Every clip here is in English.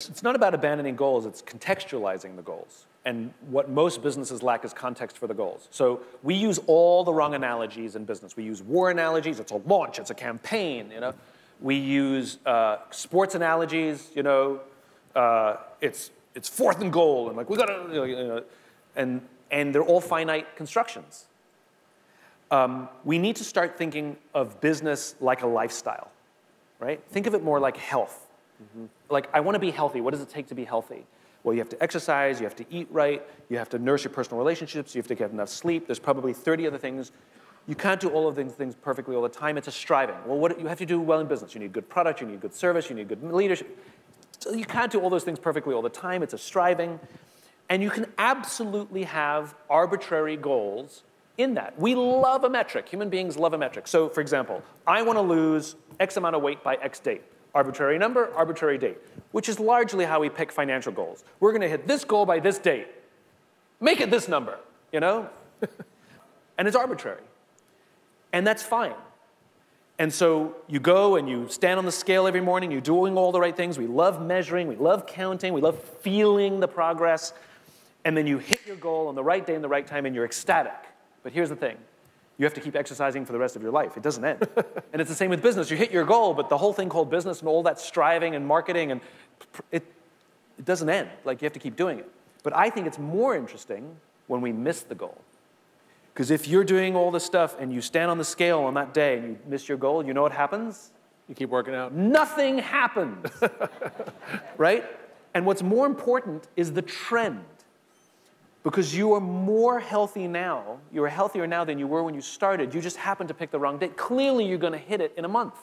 It's not about abandoning goals, it's contextualizing the goals. And what most businesses lack is context for the goals. So we use all the wrong analogies in business. We use war analogies, it's a launch, it's a campaign, you know. We use sports analogies, you know, it's fourth and goal, and like, we gotta, you know, and they're all finite constructions. We need to start thinking of business like a lifestyle, right? Think of it more like health. Like, I want to be healthy. What does it take to be healthy? Well, you have to exercise, you have to eat right, you have to nurture personal relationships, you have to get enough sleep. There's probably 30 other things. You can't do all of these things perfectly all the time. It's a striving. Well, what you have to do well in business. You need good product, you need good service, you need good leadership. So you can't do all those things perfectly all the time. It's a striving. And you can absolutely have arbitrary goals in that. We love a metric. Human beings love a metric. So, for example, I want to lose X amount of weight by X date. Arbitrary number, arbitrary date, which is largely how we pick financial goals. We're going to hit this goal by this date. Make it this number, you know? And it's arbitrary. And that's fine. And so you go and you stand on the scale every morning. You're doing all the right things. We love measuring. We love counting. We love feeling the progress. And then you hit your goal on the right day and the right time, and you're ecstatic. But here's the thing. You have to keep exercising for the rest of your life. It doesn't end. And it's the same with business. You hit your goal, but the whole thing called business and all that striving and marketing, and it doesn't end. Like, you have to keep doing it. But I think it's more interesting when we miss the goal. Because if you're doing all this stuff and you stand on the scale on that day and you miss your goal, you know what happens? You keep working out. Nothing happens, right? And what's more important is the trend. Because you are more healthy now, you are healthier now than you were when you started. You just happened to pick the wrong date. Clearly, you're going to hit it in a month.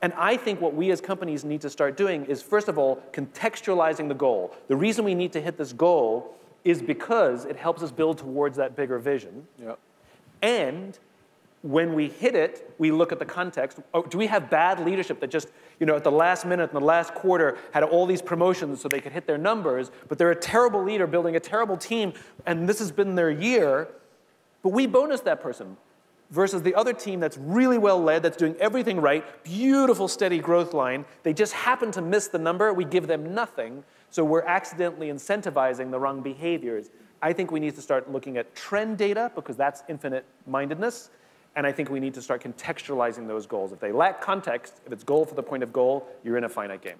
And I think what we as companies need to start doing is, first of all, contextualizing the goal. The reason we need to hit this goal is because it helps us build towards that bigger vision. Yep. And when we hit it, we look at the context. Oh, do we have bad leadership that just, you know, at the last minute, in the last quarter, had all these promotions so they could hit their numbers, but they're a terrible leader building a terrible team, and this has been their year, but we bonus that person versus the other team that's really well led, that's doing everything right, beautiful, steady growth line. They just happen to miss the number. We give them nothing, so we're accidentally incentivizing the wrong behaviors. I think we need to start looking at trend data because that's infinite-mindedness. And I think we need to start contextualizing those goals. If they lack context, if it's goal for the point of goal, you're in a finite game.